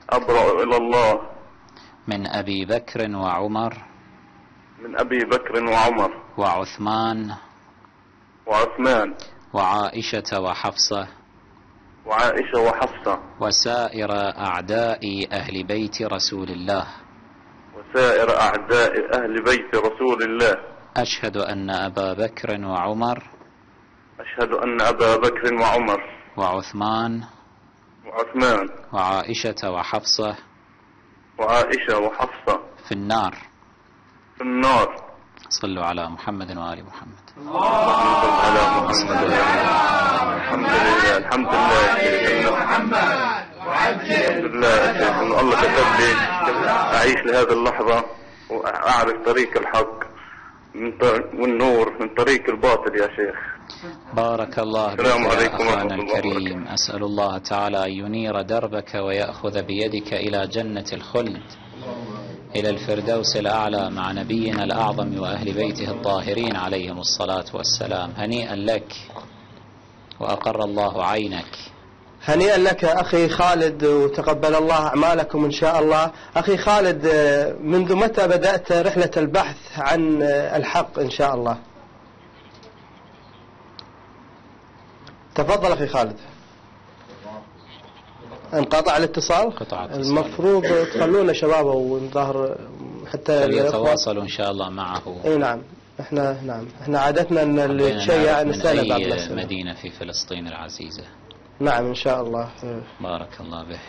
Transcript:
أبرأ إلى الله من أبي بكر وعمر من أبي بكر وعمر وعثمان وعائشة وحفصة وسائر أعداء أهل بيت رسول الله أشهد أن أبا بكر وعمر وعثمان وعائشة وحفصة في النار. صلوا على محمد وآل محمد. الحمد لله إنه الله كتب لي أعيش لهذه اللحظة وأعرف طريق الحق والنور من طريق الباطل يا شيخ. بارك الله بك يا أخانا الكريم. أسأل الله تعالى أن ينير دربك ويأخذ بيدك إلى جنة الخلد، إلى الفردوس الأعلى مع نبينا الأعظم وأهل بيته الطاهرين عليهم الصلاة والسلام. هنيئا لك وأقر الله عينك. هنيئا لك أخي خالد، وتقبل الله أعمالكم إن شاء الله. أخي خالد، منذ متى بدأت رحلة البحث عن الحق إن شاء الله؟ تفضل أخي خالد. انقطع الاتصال. المفروض تخلونا شباب ونظهر حتى يتواصلوا إن شاء الله معه. اي نعم، احنا عادتنا ان اللي تشيع نستند على مدينة في فلسطين العزيزة. نعم إن شاء الله. بارك الله به.